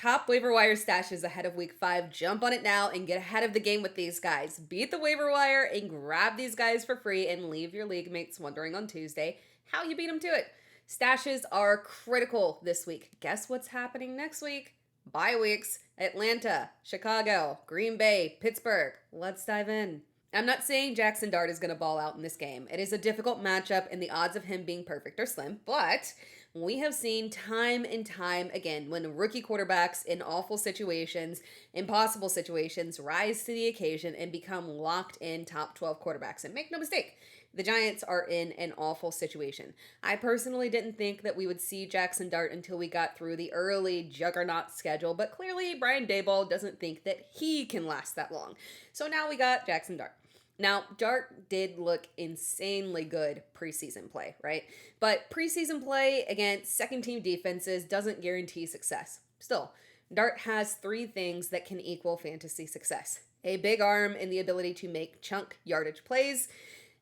top waiver wire stashes ahead of week 5. Jump on it now and get ahead of the game with these guys. Beat the waiver wire and grab these guys for free and leave your league mates wondering on Tuesday how you beat them to it. Stashes are critical this week. Guess what's happening next week? Bye weeks. Atlanta, Chicago, Green Bay, Pittsburgh. Let's dive in. I'm not saying Jaxson Dart is going to ball out in this game. It is a difficult matchup and the odds of him being perfect are slim, but we have seen time and time again when rookie quarterbacks in awful situations, impossible situations, rise to the occasion and become locked in top 12 quarterbacks. And make no mistake, the Giants are in an awful situation. I personally didn't think that we would see Jaxson Dart until we got through the early juggernaut schedule, but clearly Brian Daboll doesn't think that he can last that long. So now we got Jaxson Dart. Now, Dart did look insanely good preseason play, right? But preseason play against second-team defenses doesn't guarantee success. Still, Dart has 3 things that can equal fantasy success. A big arm and the ability to make chunk yardage plays,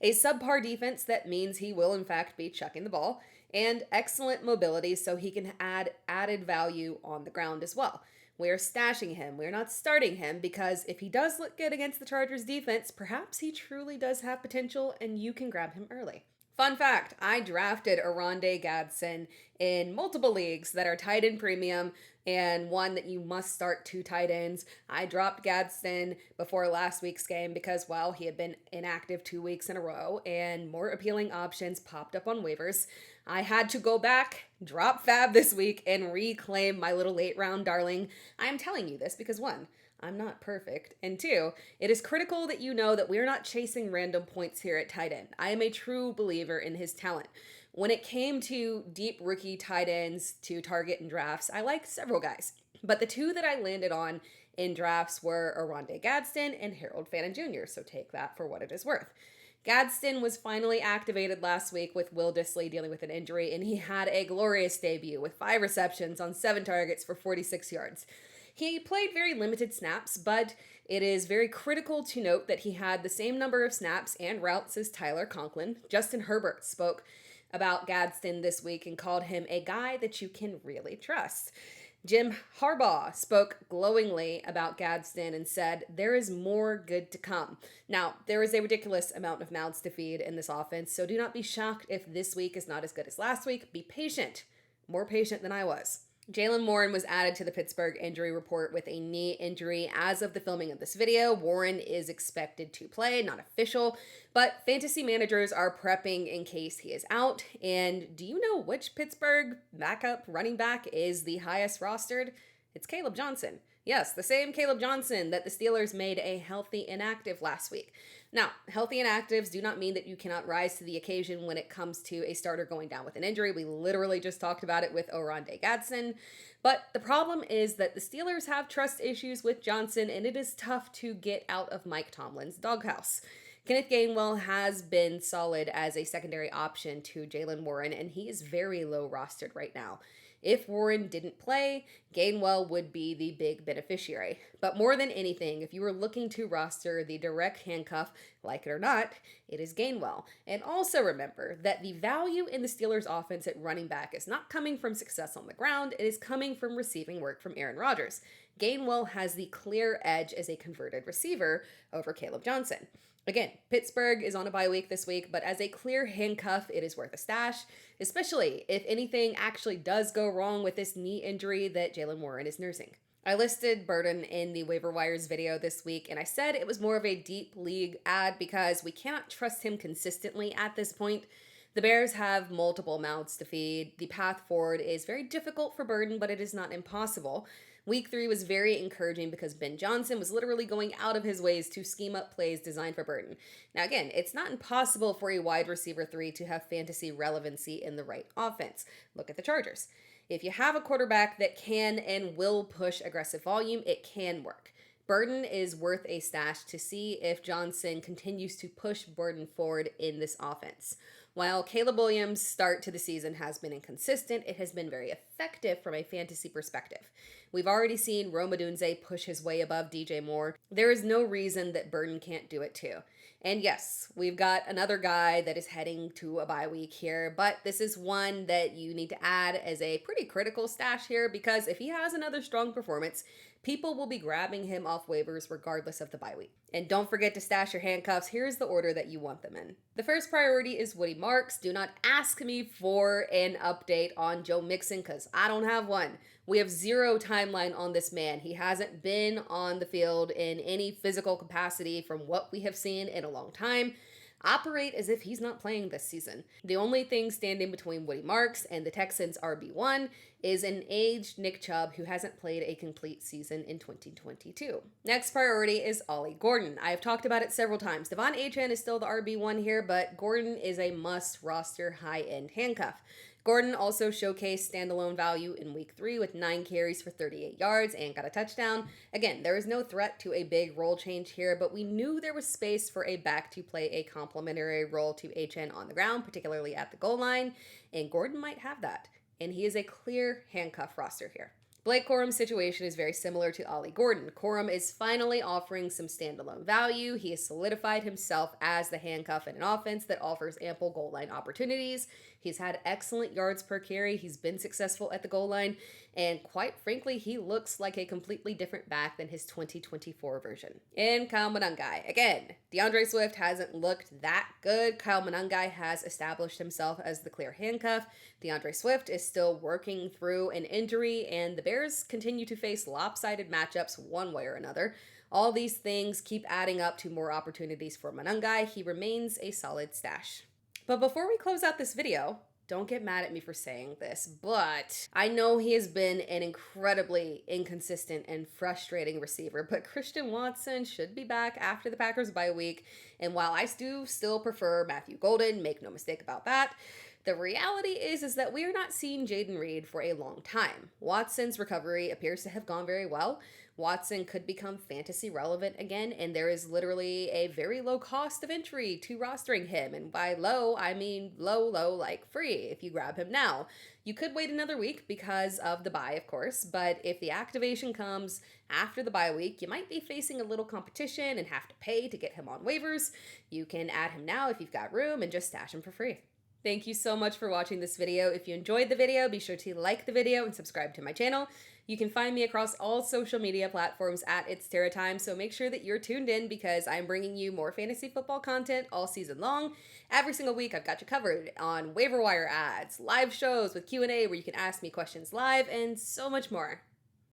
a subpar defense that means he will in fact be chucking the ball, and excellent mobility so he can add added value on the ground as well. We're stashing him. We're not starting him because if he does look good against the Chargers defense, perhaps he truly does have potential and you can grab him early. Fun fact, I drafted Oronde Gadsden in multiple leagues that are tight end premium and one that you must start 2 tight ends. I dropped Gadsden before last week's game because, well, he had been inactive 2 weeks in a row and more appealing options popped up on waivers. I had to go back, drop FAAB this week, and reclaim my little late round darling. I am telling you this because 1, I'm not perfect, and 2, it is critical that you know that we're not chasing random points here at tight end. I am a true believer in his talent. When it came to deep rookie tight ends to target in drafts, I liked several guys, but the 2 that I landed on in drafts were Oronde Gadsden and Harold Fannin Jr., so take that for what it is worth. Gadsden was finally activated last week with Will Dissly dealing with an injury, and he had a glorious debut with 5 receptions on 7 targets for 46 yards. He played very limited snaps, but it is very critical to note that he had the same number of snaps and routes as Tyler Conklin. Justin Herbert spoke about Gadsden this week and called him a guy that you can really trust. Jim Harbaugh spoke glowingly about Gadsden and said, there is more good to come. Now, there is a ridiculous amount of mouths to feed in this offense, so do not be shocked if this week is not as good as last week. Be patient. More patient than I was. Jaylen Warren was added to the Pittsburgh injury report with a knee injury. As of the filming of this video, Warren is expected to play, not official, but fantasy managers are prepping in case he is out. And do you know which Pittsburgh backup running back is the highest rostered? It's Caleb Johnson. Yes, the same Caleb Johnson that the Steelers made a healthy inactive last week. Now, healthy inactives do not mean that you cannot rise to the occasion when it comes to a starter going down with an injury. We literally just talked about it with Oronde Gadsden. But the problem is that the Steelers have trust issues with Johnson, and it is tough to get out of Mike Tomlin's doghouse. Kenneth Gainwell has been solid as a secondary option to Jaylen Warren, and he is very low rostered right now. If Warren didn't play, Gainwell would be the big beneficiary. But more than anything, if you were looking to roster the direct handcuff, like it or not, it is Gainwell. And also remember that the value in the Steelers' offense at running back is not coming from success on the ground, it is coming from receiving work from Aaron Rodgers. Gainwell has the clear edge as a converted receiver over Caleb Johnson. Again, Pittsburgh is on a bye week this week, but as a clear handcuff, it is worth a stash, especially if anything actually does go wrong with this knee injury that Jaylen Warren is nursing. I listed Burden in the waiver wires video this week, and I said it was more of a deep league ad because we cannot trust him consistently at this point. The Bears have multiple mouths to feed. The path forward is very difficult for Burden, but it is not impossible. Week 3 was very encouraging because Ben Johnson was literally going out of his ways to scheme up plays designed for Burton. Now again, it's not impossible for a wide receiver 3 to have fantasy relevancy in the right offense. Look at the Chargers. If you have a quarterback that can and will push aggressive volume, it can work. Burden is worth a stash to see if Johnson continues to push Burden forward in this offense. While Caleb Williams' start to the season has been inconsistent, it has been very effective from a fantasy perspective. We've already seen Rome Odunze push his way above DJ Moore. There is no reason that Burden can't do it too. And yes, we've got another guy that is heading to a bye week here, but this is one that you need to add as a pretty critical stash here because if he has another strong performance, people will be grabbing him off waivers regardless of the bye week. And don't forget to stash your handcuffs. Here's the order that you want them in. The first priority is Woody Marks. Do not ask me for an update on Joe Mixon because I don't have one. We have zero timeline on this man. He hasn't been on the field in any physical capacity from what we have seen in a long time. Operate as if he's not playing this season. The only thing standing between Woody Marks and the Texans RB1 is an aged Nick Chubb who hasn't played a complete season in 2022. Next priority is Ollie Gordon. I have talked about it several times. Devon Achane is still the RB1 here, but Gordon is a must roster high-end handcuff. Gordon also showcased standalone value in week 3 with 9 carries for 38 yards and got a touchdown. Again, there is no threat to a big role change here, but we knew there was space for a back to play a complementary role to HN on the ground, particularly at the goal line, and Gordon might have that. And he is a clear handcuff roster here. Blake Corum's situation is very similar to Ollie Gordon. Corum is finally offering some standalone value. He has solidified himself as the handcuff in an offense that offers ample goal line opportunities. He's had excellent yards per carry. He's been successful at the goal line. And quite frankly, he looks like a completely different back than his 2024 version. And Kyle Monangai. Again, DeAndre Swift hasn't looked that good. Kyle Monangai has established himself as the clear handcuff. DeAndre Swift is still working through an injury, and the Bears continue to face lopsided matchups one way or another. All these things keep adding up to more opportunities for Monangai. He remains a solid stash. But before we close out this video, don't get mad at me for saying this, but I know he has been an incredibly inconsistent and frustrating receiver, but Christian Watson should be back after the Packers bye week. And while I do still prefer Matthew Golden, make no mistake about that, the reality is that we are not seeing Jaden Reed for a long time. Watson's recovery appears to have gone very well. Watson could become fantasy relevant again, and there is literally a very low cost of entry to rostering him. And by low, I mean low, like free if you grab him now. You could wait another week because of the bye, of course, but if the activation comes after the bye week, you might be facing a little competition and have to pay to get him on waivers. You can add him now if you've got room and just stash him for free. Thank you so much for watching this video. If you enjoyed the video, be sure to like the video and subscribe to my channel. You can find me across all social media platforms at It's Terra Time, so make sure that you're tuned in because I'm bringing you more fantasy football content all season long. Every single week, I've got you covered on waiver wire ads, live shows with Q&A where you can ask me questions live, and so much more.